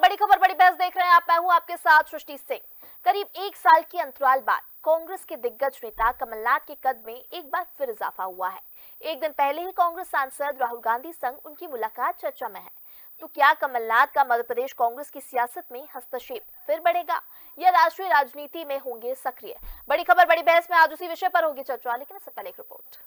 बड़ी खबर बड़ी बहस देख रहे हैं आप। मैं हूं आपके साथ सृष्टि सिंह। करीब एक साल की अंतराल बाद कांग्रेस के दिग्गज नेता कमलनाथ के कद में एक बार फिर इजाफा हुआ है। एक दिन पहले ही कांग्रेस सांसद राहुल गांधी संग उनकी मुलाकात चर्चा में है। तो क्या कमलनाथ का मध्य प्रदेश कांग्रेस की सियासत में हस्तक्षेप फिर बढ़ेगा या राष्ट्रीय राजनीति में होंगे सक्रिय? बड़ी खबर बड़ी बहस में आज उसी विषय पर होगी चर्चा, लेकिन इससे पहले एक रिपोर्ट।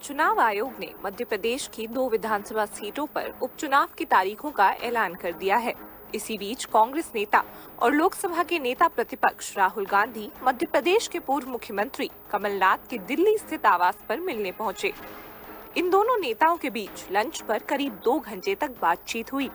चुनाव आयोग ने मध्य प्रदेश की 2 विधानसभा सीटों पर उपचुनाव की तारीखों का ऐलान कर दिया है। इसी बीच कांग्रेस नेता और लोकसभा के नेता प्रतिपक्ष राहुल गांधी मध्य प्रदेश के पूर्व मुख्यमंत्री कमलनाथ के दिल्ली स्थित आवास पर मिलने पहुंचे। इन दोनों नेताओं के बीच लंच पर करीब 2 घंटे तक बातचीत हुई।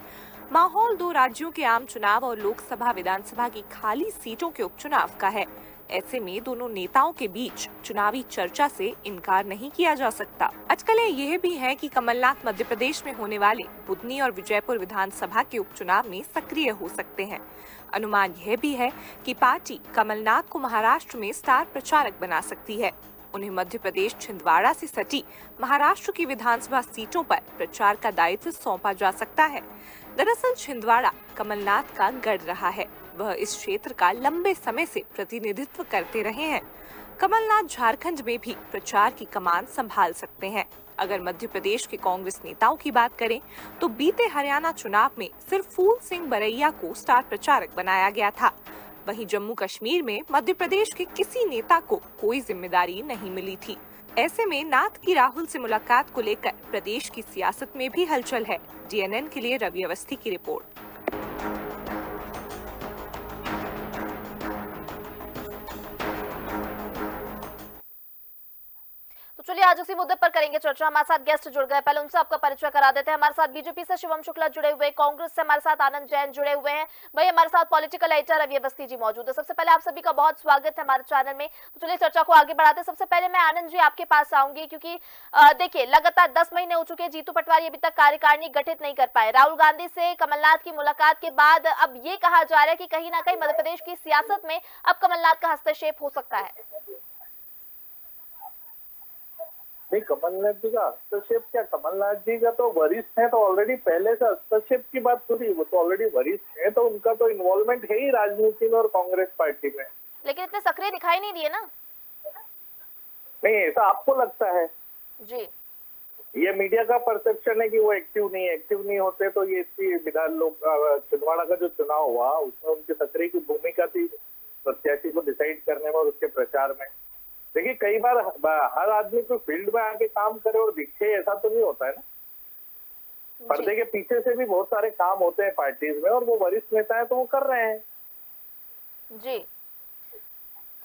माहौल 2 राज्यों के आम चुनाव और लोकसभा विधानसभा की खाली सीटों के उपचुनाव का है। ऐसे में दोनों नेताओं के बीच चुनावी चर्चा से इनकार नहीं किया जा सकता। अटकलें यह भी है कि कमलनाथ मध्य प्रदेश में होने वाले बुधनी और विजयपुर विधानसभा के उपचुनाव में सक्रिय हो सकते हैं। अनुमान यह भी है कि पार्टी कमलनाथ को महाराष्ट्र में स्टार प्रचारक बना सकती है। उन्हें मध्य प्रदेश छिंदवाड़ा से सटी महाराष्ट्र की विधानसभा सीटों पर प्रचार का दायित्व सौंपा जा सकता है। दरअसल छिंदवाड़ा कमलनाथ का गढ़ रहा है। वह इस क्षेत्र का लंबे समय से प्रतिनिधित्व करते रहे हैं। कमलनाथ झारखंड में भी प्रचार की कमान संभाल सकते हैं। अगर मध्य प्रदेश के कांग्रेस नेताओं की बात करें तो बीते हरियाणा चुनाव में सिर्फ फूल सिंह बरैया को स्टार प्रचारक बनाया गया था। वहीं जम्मू कश्मीर में मध्य प्रदेश के किसी नेता को कोई जिम्मेदारी नहीं मिली थी। ऐसे में नाथ की राहुल से मुलाकात को लेकर प्रदेश की सियासत में भी हलचल है। जीएनएन के लिए रवि अवस्थी की रिपोर्ट। तो चलिए आज उसी मुद्दे पर करेंगे चर्चा। हमारे साथ गेस्ट जुड़ गए, पहले उनसे आपका परिचय करा देते हैं। हमारे साथ बीजेपी से शिवम शुक्ला जुड़े हुए, कांग्रेस से हमारे साथ आनंद जैन जुड़े हुए हैं। भाई हमारे साथ पॉलिटिकल एडिटर रवि अवस्थी जी मौजूद है। सबसे पहले आप सभी का बहुत स्वागत है हमारे चैनल में। तो चलिए चर्चा को आगे बढ़ाते हैं। सबसे पहले मैं आनंद जी आपके पास आऊंगी, क्योंकि देखिए लगातार 10 महीने हो चुके हैं, जीतू पटवारी अभी तक कार्यकारिणी गठित नहीं कर पाए। राहुल गांधी से कमलनाथ की मुलाकात के बाद अब ये कहा जा रहा है कि कहीं ना कहीं मध्य प्रदेश की सियासत में अब कमलनाथ का हस्तक्षेप हो सकता है। नहीं, कमलनाथ जी का हस्तक्षेप क्या, कमलनाथ जी का तो वरिष्ठ है, तो ऑलरेडी पहले से हस्तक्षेप की बात थोड़ी, वो तो ऑलरेडी वरिष्ठ है, तो उनका तो इन्वॉल्वमेंट है ही राजनीति में और कांग्रेस पार्टी में। लेकिन इतने सक्रिय दिखाई नहीं दिए ना। नहीं, ऐसा आपको लगता है जी? ये मीडिया का परसेप्शन है कि वो एक्टिव नहीं होते, तो ये इसी विधान लोग छिंदवाड़ा का जो चुनाव हुआ उसमें उनकी सक्रिय की भूमिका थी प्रत्याशी को डिसाइड करने में और उसके प्रचार में। देखिए कई बार हर आदमी को फील्ड में आके काम करे और दिखे, ऐसा तो नहीं होता है ना। पर्दे के पीछे से भी बहुत सारे काम होते हैं पार्टीज में, और वो वरिष्ठ नेता है तो वो कर रहे हैं। जी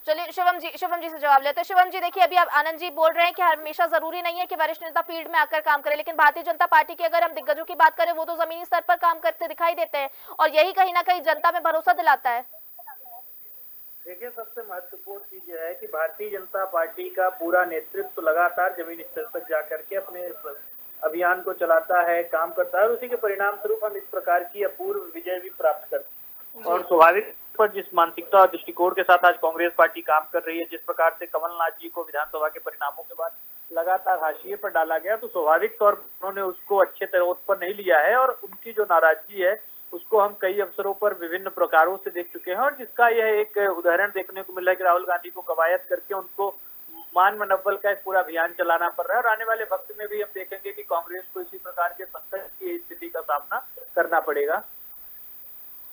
चलिए शिवम जी से जवाब लेते हैं। शिवम जी देखिए, अभी आप आनंद जी बोल रहे हैं कि हमेशा जरूरी नहीं है कि वरिष्ठ नेता फील्ड में आकर काम करे, लेकिन भारतीय जनता पार्टी की अगर हम दिग्गजों की बात करें वो तो जमीनी स्तर पर काम करते दिखाई देते हैं, और यही कहीं ना कहीं जनता में भरोसा दिलाता है। देखिए सबसे महत्वपूर्ण चीज यह है कि भारतीय जनता पार्टी का पूरा नेतृत्व लगातार जमीनी स्तर तक जाकर के अपने अभियान को चलाता है, काम करता है, और उसी के परिणाम स्वरूप हम इस प्रकार की अपूर्व विजय भी प्राप्त करते हैं। और स्वाभाविक पर जिस मानसिकता और दृष्टिकोण के साथ आज कांग्रेस पार्टी काम कर रही है, जिस प्रकार से कमलनाथ जी को विधानसभा के परिणामों के बाद लगातार हाशिए पर डाला गया, तो स्वाभाविक तौर पर उन्होंने उसको अच्छे तरह पर नहीं लिया है, और उनकी जो नाराजगी है उसको हम कई अवसरों पर विभिन्न प्रकारों से देख चुके हैं, और जिसका यह एक उदाहरण देखने को मिला है कि राहुल गांधी को कवायद करके उनको मान मनव्वल का एक पूरा अभियान चलाना पड़ रहा है। और आने वाले वक्त में भी हम देखेंगे कि कांग्रेस को इसी प्रकार के संकट की स्थिति का सामना करना पड़ेगा।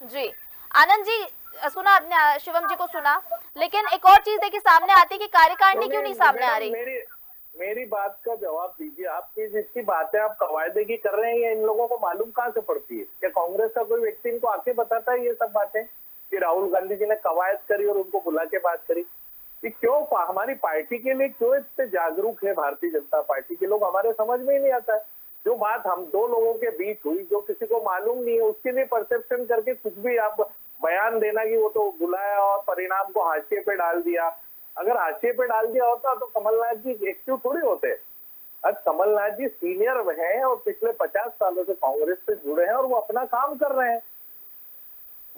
जी आनंद जी, सुना आपने, शिवम जी को सुना, लेकिन एक और चीज देखिए सामने आती है कि कार्यकारिणी क्यों नहीं सामने आ रही। मेरी बात का जवाब दीजिए। आपकी जिसकी बातें आप कवायदे की कर रहे हैं, इन लोगों को मालूम कहाँ से पड़ती है? क्या कांग्रेस का कोई व्यक्ति इनको आके बताता है ये सब बातें कि राहुल गांधी जी ने कवायद करी और उनको बुला के बात करी? कि क्यों हमारी पार्टी के लिए क्यों इतने जागरूक है भारतीय जनता पार्टी के लोग, हमारे समझ में ही नहीं आता है। जो बात हम 2 लोगों के बीच हुई, जो किसी को मालूम नहीं है, उसके लिए परसेप्शन करके कुछ भी आप बयान देना कि वो तो बुलाया और परिणाम को हाशिए पे डाल दिया। अगर हाशिए पे डाल दिया होता तो कमलनाथ जी एक्टिव थोड़ी होते। आज कमलनाथ जी सीनियर हैं और पिछले 50 सालों से कांग्रेस से जुड़े हैं और वो अपना काम कर रहे हैं।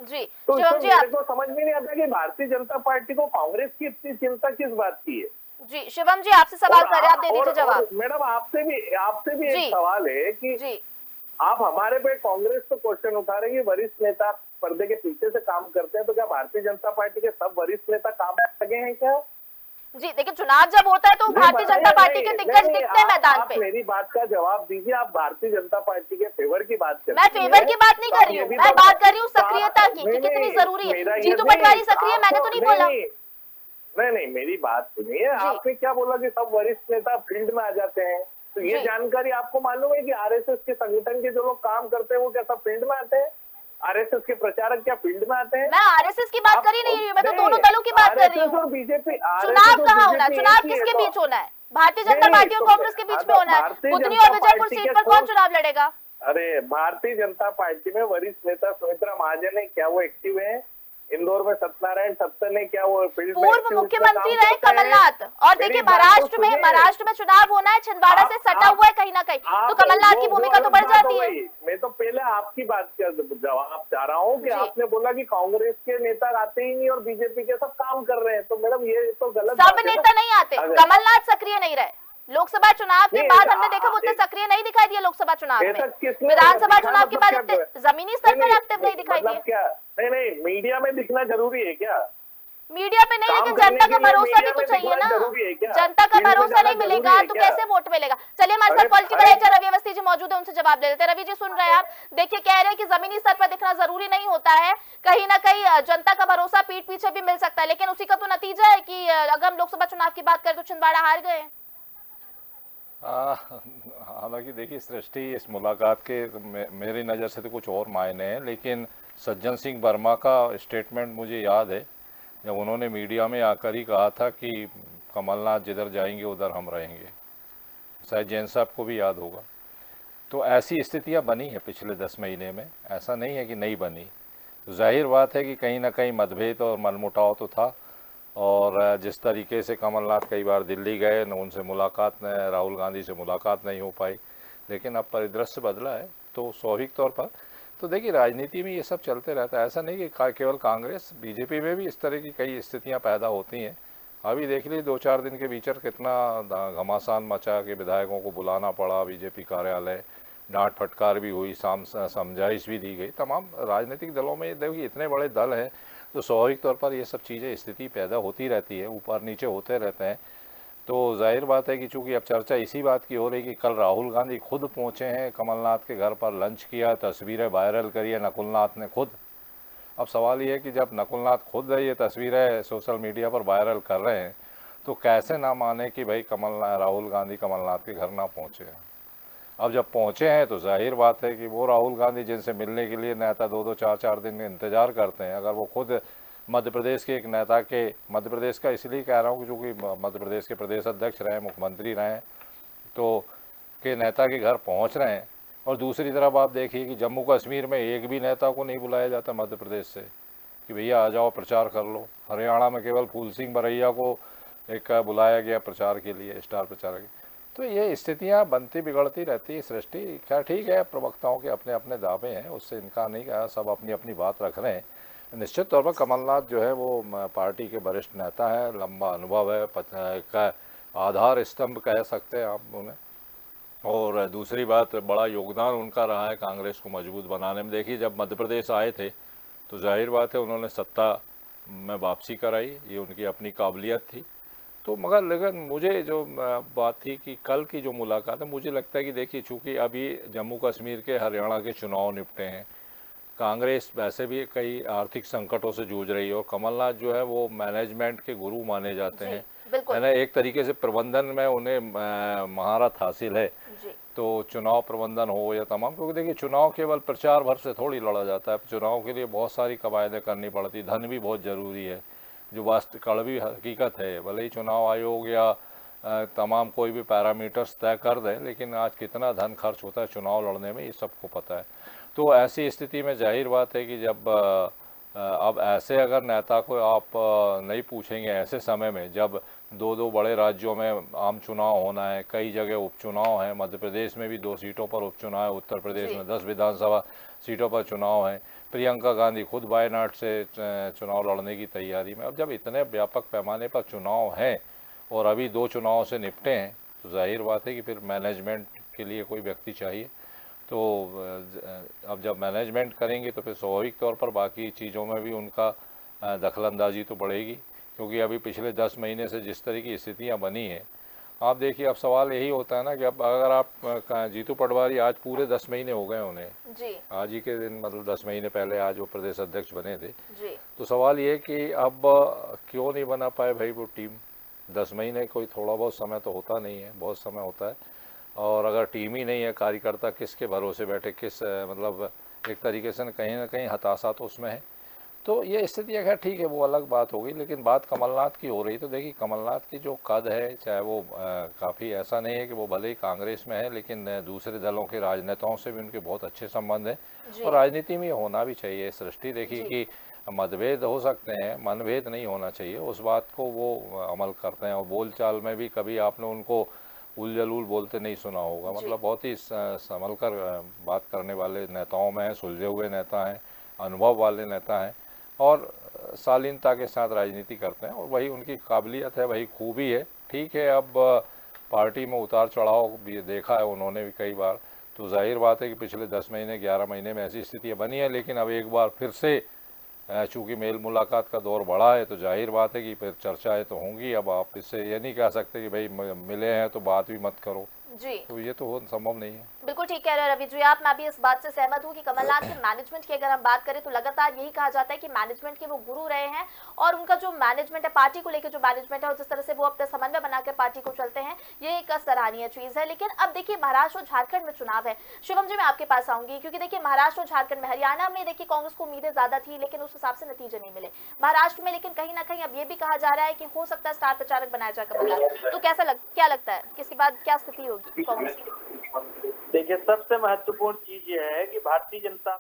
जी तो मेरे को समझ में नहीं आता कि भारतीय जनता पार्टी को कांग्रेस की इतनी चिंता किस बात की है। जी शिवम जी आपसे सवाल कर रहे हैं, आप दे दीजिए जवाब। मैडम आपसे भी जी। एक सवाल है कि जी आप हमारे पे कांग्रेस तो क्वेश्चन उठा रहे हैं कि वरिष्ठ नेता पर्दे के पीछे से काम करते हैं, तो क्या भारतीय जनता पार्टी के सब वरिष्ठ नेता काम कर लगे हैं क्या? जी देखिए, चुनाव जब होता है तो भारतीय जनता पार्टी के दिग्गज दिखते हैं मैदान आप पे। मेरी बात का जवाब दीजिए। आप भारतीय जनता पार्टी के फेवर की बात करते मैं फेवर की बात नहीं कर रही हूँ, मैं बात कर रही हूँ सक्रियता की कि कितनी जरूरी है। जीतू पटवारी सक्रिय है, मैंने तो नहीं बोला। नहीं, मेरी बात सुनिए। जी। आपने क्या बोला कि सब वरिष्ठ नेता फील्ड में आ जाते हैं, तो ये जी। जानकारी आपको मालूम है कि आरएसएस के संगठन के जो लोग काम करते हैं वो क्या सब फील्ड में आते हैं? आरएसएस के प्रचारक क्या फील्ड में आते हैं? मैं आरएसएस की बात कर ही नहीं रही हूँ, मैं तो दोनों दलों की बात कर रही आरएसएस हूँ। और बीजेपी, चुनाव कहाँ होना है? चुनाव किसके बीच होना है? भारतीय जनता पार्टी और कांग्रेस के बीच में होना है। बुधनी और विजयपुर सीट पर कौन चुनाव लड़ेगा? अरे भारतीय जनता पार्टी में वरिष्ठ नेता सुमित्रा महाजन है, क्या वो एक्टिव है? इंदौर में सत्यनारायण सत्तर ने, क्या वो फील्ड में पूर्व मुख्यमंत्री रहे कमलनाथ। और देखिए महाराष्ट्र में चुनाव होना है, छिंदवाड़ा से सटा हुआ है कहीं ना कहीं, तो कमलनाथ की भूमिका तो बढ़ जाती है। मैं तो पहले आपकी बात का जवाब चाह रहा हूँ कि आपने बोला कि कांग्रेस के नेता आते ही नहीं और बीजेपी के सब काम कर रहे हैं, तो मैडम ये तो गलत सब बात है ना। नेता नहीं आते, कमलनाथ सक्रिय नहीं रहे। लोकसभा चुनाव के बाद हमने देखा वो उतने सक्रिय नहीं दिखाई दिए लोकसभा चुनाव में। विधानसभा चुनाव के बाद उतने जमीनी स्तर पर एक्टिव नहीं दिखाई दिए। क्या नहीं, मीडिया में दिखना जरूरी है क्या? मीडिया पे नहीं, लेकिन जनता का भरोसा भी तो चाहिए ना। जनता का भरोसा नहीं मिलेगा तो कैसे वोट मिलेगा? चलिए हमारे साथ पॉलिटिकल एडिटर रवि अवस्थी जी मौजूद है, उनसे जवाब ले लेते हैं। रवि जी सुन रहे हैं आप? देखिए कह रहे हैं कि जमीनी स्तर पर दिखना जरूरी नहीं होता है, कहीं ना कहीं जनता का भरोसा पीठ पीछे भी मिल सकता है, लेकिन उसी का तो नतीजा है कि अगर हम लोकसभा चुनाव की बात करें तो छिंदवाड़ा हार गए। हालांकि देखिए सृष्टि, इस मुलाकात के मेरी नज़र से तो कुछ और मायने हैं, लेकिन सज्जन सिंह वर्मा का स्टेटमेंट मुझे याद है जब उन्होंने मीडिया में आकर ही कहा था कि कमलनाथ जिधर जाएंगे उधर हम रहेंगे। शायद जैन साहब को भी याद होगा। तो ऐसी स्थितियां बनी हैं पिछले 10 महीने में, ऐसा नहीं है कि नहीं बनी। तो जाहिर बात है कि कहीं ना कहीं मतभेद और मनमुटाव तो था, और जिस तरीके से कमलनाथ कई बार दिल्ली गए न, उनसे मुलाकात न, राहुल गांधी से मुलाकात नहीं हो पाई, लेकिन अब परिदृश्य बदला है तो स्वाभाविक तौर पर। तो देखिए राजनीति में ये सब चलते रहता है, ऐसा नहीं कि केवल कांग्रेस, बीजेपी में भी इस तरह की कई स्थितियां पैदा होती हैं। अभी देख लीजिए 2-4 दिन के भीतर कितना घमासान मचा कि विधायकों को बुलाना पड़ा बीजेपी कार्यालय, डांट फटकार भी हुई, समझाइश भी दी गई। तमाम राजनीतिक दलों में देखिए इतने बड़े दल हैं तो स्वाभाविक तौर पर ये सब चीज़ें, स्थिति पैदा होती रहती है, ऊपर नीचे होते रहते हैं। तो जाहिर बात है कि चूंकि अब चर्चा इसी बात की हो रही कि कल राहुल गांधी खुद पहुंचे हैं कमलनाथ के घर पर, लंच किया, तस्वीरें वायरल करी है नकुलनाथ ने खुद। अब सवाल ये है कि जब नकुलनाथ खुद ये तस्वीरें सोशल मीडिया पर वायरल कर रहे हैं तो कैसे ना माने कि भाई राहुल गांधी कमलनाथ के घर ना पहुंचे हैं। अब जब पहुंचे हैं तो जाहिर बात है कि वो राहुल गांधी जिनसे मिलने के लिए नेता 2-2, 4-4 दिन में इंतजार करते हैं, अगर वो खुद मध्य प्रदेश के एक नेता के, मध्य प्रदेश का इसलिए कह रहा हूँ कि चूँकि मध्य प्रदेश के प्रदेश अध्यक्ष रहे, मुख्यमंत्री रहे, तो के नेता के घर पहुँच रहे हैं। और दूसरी तरफ आप देखिए कि जम्मू कश्मीर में एक भी नेता को नहीं बुलाया जाता मध्य प्रदेश से कि भैया आ जाओ प्रचार कर लो। हरियाणा में केवल फूल सिंह बरैया को एक बुलाया गया प्रचार के लिए, स्टार प्रचारक। तो ये स्थितियां बनती बिगड़ती रहती है सृष्टि। क्या ठीक है, प्रवक्ताओं के अपने अपने दावे हैं, उससे इनकार नहीं कहा, सब अपनी अपनी बात रख रहे हैं। निश्चित तौर पर कमलनाथ जो है वो पार्टी के वरिष्ठ नेता है, लंबा अनुभव है, का आधार स्तंभ कह सकते हैं आप उन्हें। और दूसरी बात, बड़ा योगदान उनका रहा है कांग्रेस को मजबूत बनाने में। देखिए जब मध्य प्रदेश आए थे तो जाहिर बात है उन्होंने सत्ता में वापसी कराई, ये उनकी अपनी काबिलियत थी। तो मगर लेकिन मुझे जो बात थी कि कल की जो मुलाकात है, मुझे लगता है कि देखिए चूँकि अभी जम्मू कश्मीर के, हरियाणा के चुनाव निपटे हैं, कांग्रेस वैसे भी कई आर्थिक संकटों से जूझ रही है और कमलनाथ जो है वो मैनेजमेंट के गुरु माने जाते हैं, है ना। एक तरीके से प्रबंधन में उन्हें महारत हासिल है। तो चुनाव प्रबंधन हो या तमाम, क्योंकि देखिए चुनाव केवल प्रचार भर से थोड़ी लड़ा जाता है, चुनाव के लिए बहुत सारी कवायदें करनी पड़ती, धन भी बहुत ज़रूरी है, जो वास्तव कड़वी हकीकत है। भले ही चुनाव आयोग या तमाम कोई भी पैरामीटर्स तय कर दें, लेकिन आज कितना धन खर्च होता है चुनाव लड़ने में, ये सबको पता है। तो ऐसी स्थिति में जाहिर बात है कि जब अब ऐसे अगर नेता को आप नहीं पूछेंगे ऐसे समय में, जब 2-2 बड़े राज्यों में आम चुनाव होना है, कई जगह उपचुनाव है, मध्य प्रदेश में भी 2 सीटों पर उपचुनाव है, उत्तर प्रदेश में 10 विधानसभा सीटों पर चुनाव है, प्रियंका गांधी खुद वायनाड से चुनाव लड़ने की तैयारी में। अब जब इतने व्यापक पैमाने पर चुनाव हैं और अभी 2 चुनाव से निपटे हैं, तो जाहिर बात है कि फिर मैनेजमेंट के लिए कोई व्यक्ति चाहिए। तो अब जब मैनेजमेंट करेंगे तो फिर स्वाभाविक तौर पर बाकी चीज़ों में भी उनका दखलंदाजी तो बढ़ेगी, क्योंकि अभी पिछले 10 महीने से जिस तरह की स्थितियां बनी हैं, आप देखिए, अब सवाल यही होता है ना कि अब अगर आप जीतू पटवारी आज पूरे 10 महीने हो गए उन्हें, जी आज ही के दिन, मतलब 10 महीने पहले आज वो प्रदेश अध्यक्ष बने थे। जी तो सवाल ये कि अब क्यों नहीं बना पाए भाई वो टीम। 10 महीने कोई थोड़ा बहुत समय तो होता नहीं है, बहुत समय होता है। और अगर टीम ही नहीं है, कार्यकर्ता किसके भरोसे बैठे, किस मतलब एक तरीके से ना कहीं हताशा तो उसमें है। तो ये स्थिति अगर ठीक है, वो अलग बात होगी। लेकिन बात कमलनाथ की हो रही, तो देखिए कमलनाथ की जो कद है, चाहे वो काफ़ी ऐसा नहीं है कि वो भले ही कांग्रेस में है, लेकिन दूसरे दलों के राजनेताओं से भी उनके बहुत अच्छे संबंध हैं। जी और राजनीति में होना भी चाहिए। सृष्टि देखिए जी। कि मतभेद हो सकते हैं, मनभेद नहीं होना चाहिए, उस बात को वो अमल करते हैं। और बोलचाल में भी कभी आपने उनको उल बोलते नहीं सुना होगा। जी। मतलब बहुत ही संभल कर बात करने वाले नेताओं में हैं, सुलझे हुए नेता हैं, अनुभव वाले नेता हैं, और शालीनता के साथ राजनीति करते हैं, और वही उनकी काबिलियत है, वही खूबी है। ठीक है, अब पार्टी में उतार चढ़ाव भी देखा है उन्होंने भी कई बार। तो जाहिर बात है कि पिछले 10 महीने 11 महीने में ऐसी स्थितियाँ बनी है। लेकिन अब एक बार फिर से चूँकि मेल मुलाकात का दौर बढ़ा है, तो जाहिर बात है कि फिर चर्चाएँ तो होंगी। अब आप इससे ये नहीं कह सकते कि भाई मिले हैं तो बात भी मत करो, जी तो ये तो संभव नहीं है। बिल्कुल ठीक कह रहे हैं रवि जी आप। मैं भी इस बात से सहमत हूं कि कमलनाथ के मैनेजमेंट की अगर हम बात करें तो लगातार यही कहा जाता है कि मैनेजमेंट के वो गुरु रहे हैं, और उनका जो मैनेजमेंट है, पार्टी को लेकर जो मैनेजमेंट है, और जिस तरह से वो अपने समन्वय बनाकर पार्टी को चलते हैं, ये एक सराहनीय चीज है। लेकिन अब देखिए महाराष्ट्र और झारखंड में चुनाव है। शिवम जी मैं आपके पास आऊंगी, क्योंकि देखिए महाराष्ट्र और झारखंड में, हरियाणा में देखिए कांग्रेस को उम्मीदें ज्यादा थी, लेकिन उस हिसाब से नतीजे नहीं मिले। महाराष्ट्र में लेकिन कहीं ना कहीं अब ये भी कहा जा रहा है कि हो सकता है स्टार प्रचारक बनाया जाए कमलनाथ। तो क्या लगता है किसके बाद क्या स्थिति होगी कांग्रेस की? देखिए, सबसे महत्वपूर्ण चीज ये है कि भारतीय जनता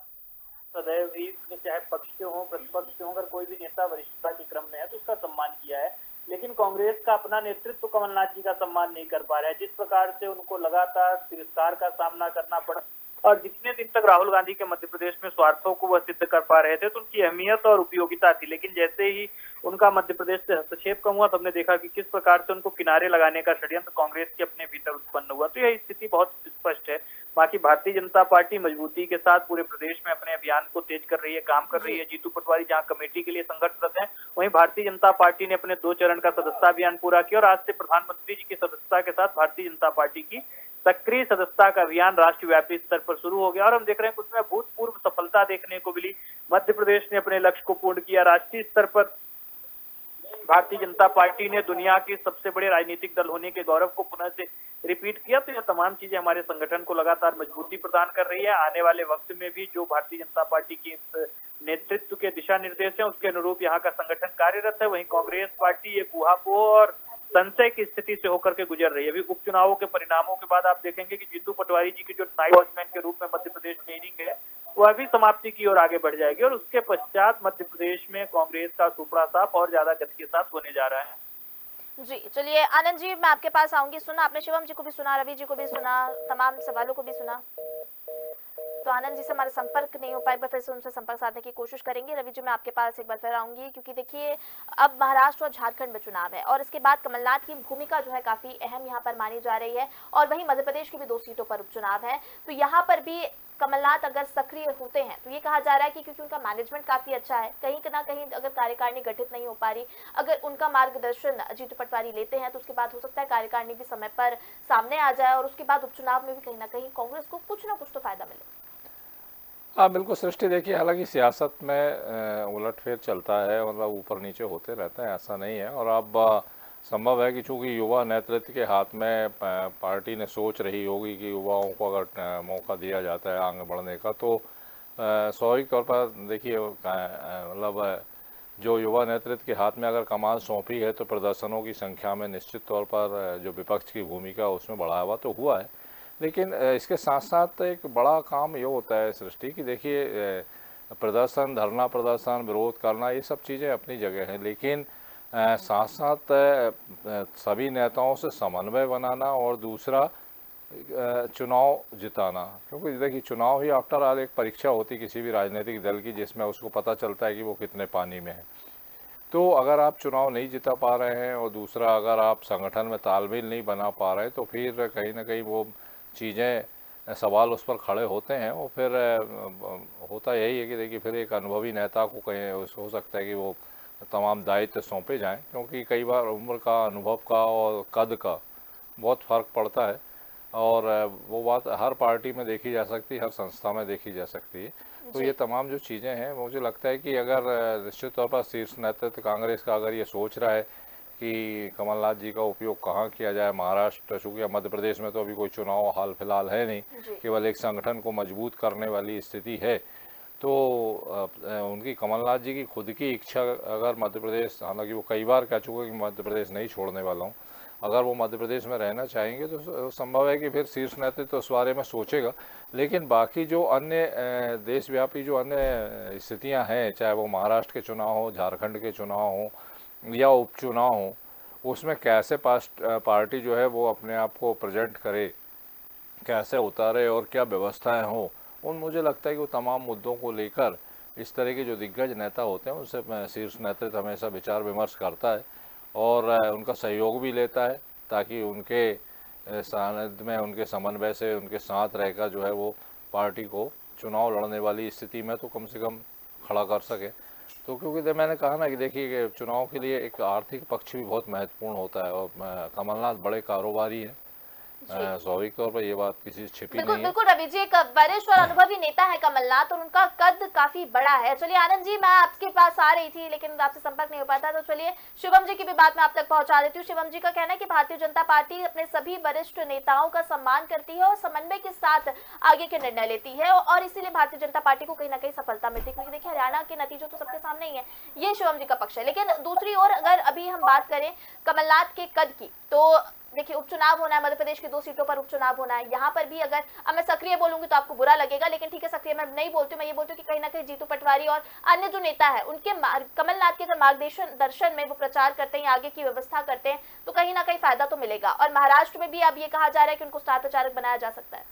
सदैव ही, चाहे पक्ष के हों प्रतिपक्ष के हों, अगर कोई भी नेता वरिष्ठता के क्रम में है तो उसका सम्मान किया है। लेकिन कांग्रेस का अपना नेतृत्व कमलनाथ जी का सम्मान नहीं कर पा रहा है। जिस प्रकार से उनको लगातार तिरस्कार का सामना करना पड़ा, और जितने दिन तक राहुल गांधी के मध्य प्रदेश में स्वार्थों को वह सिद्ध कर पा रहे थे तो उनकी अहमियत और उपयोगिता थी। लेकिन जैसे ही उनका मध्य प्रदेश से हस्तक्षेप कम हुआ, तो हमने देखा कि किस प्रकार से उनको किनारे लगाने का षड्यंत्र कांग्रेस के अपने भीतर उत्पन्न हुआ। तो यह स्थिति बहुत स्पष्ट है। बाकी भारतीय जनता पार्टी मजबूती के साथ पूरे प्रदेश में अपने अभियान को तेज कर रही है, काम कर रही है। जीतू पटवारी जहां कमेटी के लिए संघर्षरत हैं, वहीं भारतीय जनता पार्टी ने अपने 2 चरण का सदस्यता अभियान पूरा किया, और आज से प्रधानमंत्री जी की सदस्यता के साथ भारतीय जनता पार्टी की सक्रिय सदस्यता का अभियान राष्ट्रव्यापी स्तर पर शुरू हो गया। और हम देख रहे हैं कुछ में भूतपूर्व सफलता देखने को मिली। मध्य प्रदेश ने अपने लक्ष्य को पूर्ण किया। राष्ट्रीय स्तर पर भारतीय जनता पार्टी ने दुनिया के सबसे बड़े राजनीतिक दल होने के गौरव को पुनः से रिपीट किया। तो यह तमाम चीजें हमारे संगठन को लगातार मजबूती प्रदान कर रही है। आने वाले वक्त में भी जो भारतीय जनता पार्टी की नेतृत्व के दिशा निर्देश हैं, उसके अनुरूप यहाँ का संगठन कार्यरत है। वहीं कांग्रेस पार्टी एक ऊहापोह और संशय की स्थिति से होकर के गुजर रही है। अभी उपचुनावों के परिणामों के बाद आप देखेंगे कि जीतू पटवारी जी की जो नाइट वॉचमैन के रूप में मध्य प्रदेश में इनिंग है, वह भी समाप्ति की ओर आगे बढ़ जाएगी, और उसके पश्चात मध्य प्रदेश में कांग्रेस का सुपड़ा साफ और ज्यादा गति के साथ होने जा रहा है। जी चलिए आनंद जी मैं आपके पास आऊंगी। सुना आपने, शिवम जी को भी सुना, रवि जी को भी सुना, तमाम सवालों को भी सुना। तो आनंद जी से हमारा संपर्क नहीं हो पाए, फिर से उनसे संपर्क साधने की कोशिश करेंगे। रवि जी मैं आपके पास एक बार फिर आऊंगी, क्योंकि देखिए अब महाराष्ट्र और झारखंड में चुनाव है, और इसके बाद कमलनाथ की भूमिका जो है काफी अहम यहाँ पर मानी जा रही है। और वहीं मध्य प्रदेश की भी 2 सीटों पर उपचुनाव है, तो यहाँ पर भी कमलनाथ अगर सक्रिय होते हैं तो ये कहा जा रहा है कि क्योंकि उनका मैनेजमेंट काफी अच्छा है, कहीं ना कहीं अगर कार्यकारिणी गठित नहीं हो पा रही, अगर उनका मार्गदर्शन जीतू पटवारी लेते हैं, तो उसके बाद हो सकता है कार्यकारिणी भी समय पर सामने आ जाए, और उसके बाद उपचुनाव में भी कहीं ना कहीं कांग्रेस को कुछ ना कुछ तो फायदा मिले। हाँ बिल्कुल सृष्टि, देखिए हालांकि सियासत में उलटफेर चलता है, मतलब ऊपर नीचे होते रहते हैं, ऐसा नहीं है। और अब संभव है कि चूंकि युवा नेतृत्व के हाथ में पार्टी ने सोच रही होगी कि युवाओं को अगर मौका दिया जाता है आगे बढ़ने का, तो स्वाभाविक तौर पर देखिए मतलब जो युवा नेतृत्व के हाथ में अगर कमान सौंपी है, तो प्रदर्शनों की संख्या में निश्चित तौर पर जो विपक्ष की भूमिका उसमें बढ़ावा तो हुआ है। लेकिन इसके साथ साथ एक बड़ा काम ये होता है सृष्टि कि देखिए प्रदर्शन, धरना प्रदर्शन, विरोध करना, ये सब चीज़ें अपनी जगह हैं, लेकिन साथ साथ सभी नेताओं से समन्वय बनाना, और दूसरा चुनाव जिताना। क्योंकि देखिए चुनाव ही आफ्टर ऑल एक परीक्षा होती किसी भी राजनीतिक दल की, जिसमें उसको पता चलता है कि वो कितने पानी में है। तो अगर आप चुनाव नहीं जिता पा रहे हैं और दूसरा अगर आप संगठन में तालमेल नहीं बना पा रहे तो फिर कहीं ना कहीं वो चीज़ें सवाल उस पर खड़े होते हैं। और फिर होता यही है कि देखिए फिर एक अनुभवी नेता को कहीं हो सकता है कि वो तमाम दायित्व सौंपे जाएं, क्योंकि कई बार उम्र का, अनुभव का और कद का बहुत फ़र्क पड़ता है। और वो बात हर पार्टी में देखी जा सकती है, हर संस्था में देखी जा सकती है। तो ये तमाम जो चीज़ें हैं, मुझे लगता है कि अगर निश्चित तौर पर शीर्ष नेतृत्व कांग्रेस का अगर ये सोच रहा है कि कमलनाथ जी का उपयोग कहाँ किया जाए महाराष्ट्र, चूँकि मध्य प्रदेश में तो अभी कोई चुनाव हाल फिलहाल है नहीं, केवल एक संगठन को मजबूत करने वाली स्थिति है, तो उनकी कमलनाथ जी की खुद की इच्छा अगर मध्य प्रदेश, हालांकि वो कई बार कह चुके कि मध्य प्रदेश नहीं छोड़ने वाला हूँ, अगर वो मध्य प्रदेश में रहना चाहेंगे तो संभव है कि फिर शीर्ष नेतृत्व तो उस बारे में सोचेगा। लेकिन बाकी जो अन्य देशव्यापी जो अन्य स्थितियां हैं, चाहे वो महाराष्ट्र के चुनाव हो, झारखंड के चुनाव हो या उपचुनाव हो, उसमें कैसे पार्टी जो है वो अपने आप को प्रेजेंट करे, कैसे उतारे और क्या व्यवस्थाएं हों, उन मुझे लगता है कि वो तमाम मुद्दों को लेकर इस तरह के जो दिग्गज नेता होते हैं उनसे शीर्ष नेतृत्व हमेशा विचार विमर्श करता है और उनका सहयोग भी लेता है, ताकि उनके सानिध्य में, उनके समन्वय से, उनके साथ रहकर जो है वो पार्टी को चुनाव लड़ने वाली स्थिति में तो कम से कम खड़ा कर सके। तो क्योंकि मैंने कहा ना कि देखिए कि चुनाव के लिए एक आर्थिक पक्ष भी बहुत महत्वपूर्ण होता है और कमलनाथ बड़े कारोबारी हैं, स्वाभाविक तौर पर ये बात किसी से छिपी बिल्कुल नहीं है। बिल्कुल रवि जी, एक वरिष्ठ और अनुभवी नेता है कमलनाथ और उनका कद काफी बड़ा है। चलिए आनंद जी, मैं आपके पास आ रही थी लेकिन आपसे संपर्क नहीं हो पाता, तो चलिए शिवम जी की भी बात मैं आप तक पहुंचा देती हूँ। शिवम जी का कहना है कि भारतीय जनता पार्टी अपने सभी वरिष्ठ नेताओं का सम्मान करती है और समन्वय के साथ आगे के निर्णय लेती है और इसीलिए भारतीय जनता पार्टी को कहीं ना कहीं सफलता मिलती है, क्योंकि देखिए हरियाणा के नतीजे तो सबके सामने ही है। ये शिवम जी का पक्ष है। लेकिन दूसरी ओर अगर अभी हम बात करें कमलनाथ के कद की, तो देखिए उपचुनाव होना है, मध्य प्रदेश की 2 सीटों पर उपचुनाव होना है। यहाँ पर भी अगर अब मैं सक्रिय बोलूंगी तो आपको बुरा लगेगा, लेकिन ठीक है, सक्रिय मैं नहीं बोलती हूँ, मैं ये बोलती हूँ कि कहीं ना कहीं जीतू पटवारी और अन्य जो नेता है उनके कमलनाथ के अगर मार्गदर्शन दर्शन में वो प्रचार करते हैं, आगे की व्यवस्था करते हैं, तो कहीं ना कहीं फायदा तो मिलेगा। और महाराष्ट्र में भी अब ये कहा जा रहा है कि उनको स्टार प्रचारक बनाया जा सकता है।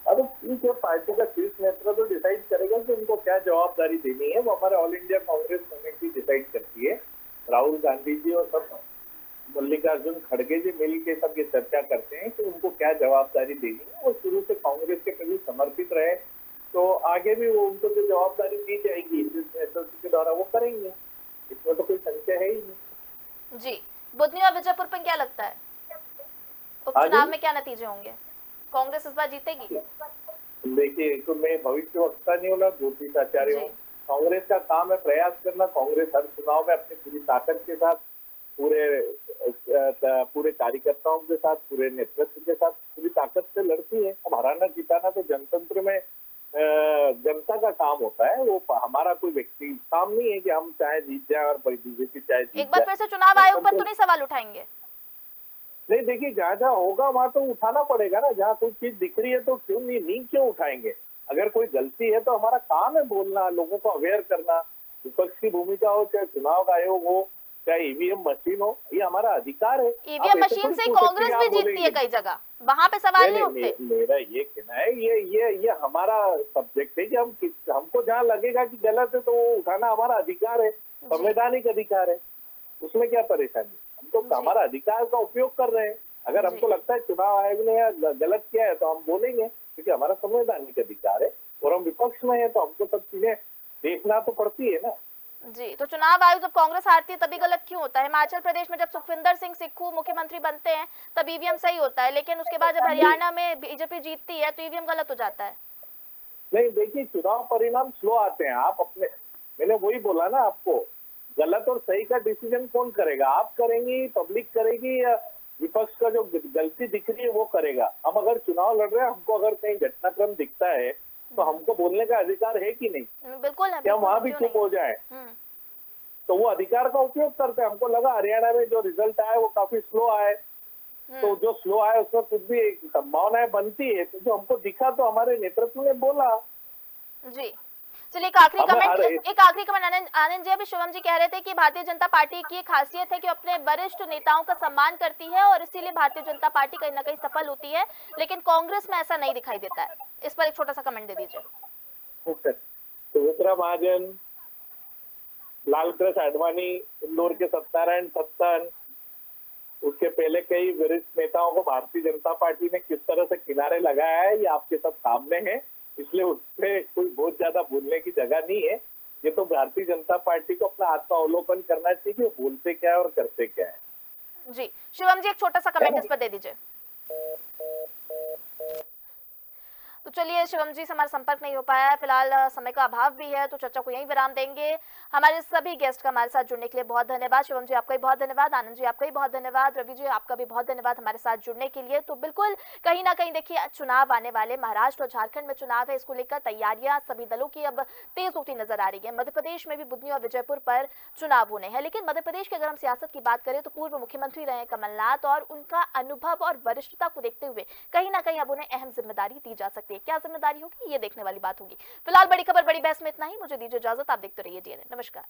अब ठीक है, पार्टी का शीर्ष नेतृत्व तो डिसाइड करेगा कि उनको क्या जवाबदारी देनी है, वो हमारे all India Congress committee decide करती है। राहुल गांधी जी और सब मल्लिकार्जुन खड़गे जी मिल के सब ये चर्चा करते हैं कि उनको क्या जवाबदारी देनी है। वो शुरू से कांग्रेस के प्रति समर्पित रहे तो आगे भी वो उनको जो जवाबदारी दी जाएगी नेतृत्व के द्वारा वो करेंगे, इसमें तो कोई संशय है ही नहीं। जी, बुधनी और विजयपुर पर क्या लगता है, उपचुनाव में क्या नतीजे होंगे, कांग्रेस इस बार जीतेगी? देखिए, तो मैं भविष्यवक्ता नहीं होना, ज्योतिषाचार्य हूँ। कांग्रेस का काम है प्रयास करना। कांग्रेस हर चुनाव में अपनी पूरी ताकत के साथ, पूरे कार्यकर्ताओं के साथ, पूरे नेतृत्व के साथ पूरी ताकत से लड़ती है। अब हराना जिताना तो जनतंत्र में जनता का काम होता है, वो हमारा कोई व्यक्ति काम नहीं है कि हम चाहे जीत जाए और बीजेपी चाहे जीत जाए। एक बार फिर से चुनाव आयोग पर तो नहीं सवाल उठाएंगे? नहीं, देखिए जहाँ जहाँ होगा वहाँ तो उठाना पड़ेगा ना। जहाँ कोई चीज दिख रही है तो क्यों नहीं क्यों उठाएंगे? अगर कोई गलती है तो हमारा काम है बोलना, लोगों को अवेयर करना। विपक्ष की भूमिका हो, चाहे चुनाव आयोग हो, चाहे ईवीएम मशीन हो, ये हमारा अधिकार है। ईवीएम मशीन से कांग्रेस भी जीतती है कई जगह, वहां पे सवाल नहीं उठते। मेरा ये कहना है, ये हमारा सब्जेक्ट है कि हमको जहाँ लगेगा कि गलत है तो वो उठाना हमारा अधिकार है, संवैधानिक अधिकार है। उसमें क्या परेशानी? हम तो हमारा अधिकार का उपयोग कर रहे हैं। अगर हमको लगता है चुनाव आयोग ने गलत किया है तो हम बोलेंगे, क्योंकि हमारा संवैधानिक अधिकार है और हम विपक्ष में है तो हमको सब चीजें देखना तो पड़ती है ना। जी, तो चुनाव आयोग जब कांग्रेस हारती है तभी गलत क्यों होता है? हिमाचल प्रदेश में जब सुखविंदर सिंह सिक्खू मुख्यमंत्री बनते हैं तब ईवीएम सही होता है, लेकिन उसके बाद जब हरियाणा में बीजेपी जीतती है तो ईवीएम गलत हो जाता है। नहीं, देखिए चुनाव परिणाम स्लो आते हैं। आप अपने, मैंने वही बोला ना आपको, गलत और सही का डिसीजन कौन करेगा? आप करेंगी, पब्लिक करेगी, या विपक्ष का जो गलती दिख रही है वो करेगा? हम अगर चुनाव लड़ रहे हैं, हमको अगर कहीं घटनाक्रम दिखता है तो हमको बोलने का अधिकार है कि नहीं? बिल्कुल है। क्या वहां भी चुप हो जाए? तो वो अधिकार का उपयोग करते हैं। हमको लगा हरियाणा में जो रिजल्ट आया वो काफी स्लो आए, तो जो स्लो आया उसमें कुछ भी संभावनाएं बनती है, तो जो हमको दिखा तो हमारे नेतृत्व ने बोला। जी, चलिए एक आखिरी कमेंट आनंद जी, अभी शिवम जी कह रहे थे कि भारतीय जनता पार्टी की एक खासियत है कि अपने वरिष्ठ नेताओं का सम्मान करती है और इसीलिए भारतीय जनता पार्टी कहीं ना कहीं सफल होती है, लेकिन कांग्रेस में ऐसा नहीं दिखाई देता है। इस पर एक छोटा सा कमेंट दे दीजिए। सुमित्रा महाजन, लालकृष्ण आडवाणी, इंदौर के सत्यनारायण सत्तन, उसके पहले कई वरिष्ठ नेताओं को भारतीय जनता पार्टी ने किस तरह से किनारे लगाया है ये आपके सब सामने है, इसलिए उसपे कोई बहुत ज्यादा बोलने की जगह नहीं है। ये तो भारतीय जनता पार्टी को अपना आत्मावलोकन करना चाहिए कि वो बोलते क्या है और करते क्या है। जी शिवम जी, एक छोटा सा कमेंट इस पर दे दीजिए। तो चलिए, शिवम जी से हमारा संपर्क नहीं हो पाया है, फिलहाल समय का अभाव भी है, तो चर्चा को यहीं विराम देंगे। हमारे सभी गेस्ट का हमारे साथ जुड़ने के लिए बहुत धन्यवाद। शिवम जी आपका भी बहुत धन्यवाद, आनंद जी आपका भी बहुत धन्यवाद, रवि जी आपका भी बहुत धन्यवाद हमारे साथ जुड़ने के लिए। तो बिल्कुल कहीं ना कहीं देखिए, चुनाव आने वाले, महाराष्ट्र और झारखंड में चुनाव है, इसको लेकर तैयारियां सभी दलों की अब तेज होती नजर आ रही है। मध्य प्रदेश में भी बुधनी और विजयपुर पर चुनाव होने हैं, लेकिन मध्य प्रदेश की अगर हम सियासत की बात करें तो पूर्व मुख्यमंत्री रहे कमलनाथ, और उनका अनुभव और वरिष्ठता को देखते हुए कहीं ना कहीं अब उन्हें अहम जिम्मेदारी दी जा सकती है। क्या जिम्मेदारी होगी ये देखने वाली बात होगी। फिलहाल बड़ी खबर बड़ी बहस में इतना ही, मुझे दीजिए इजाजत, आप देखते रहिए डीएनए। नमस्कार।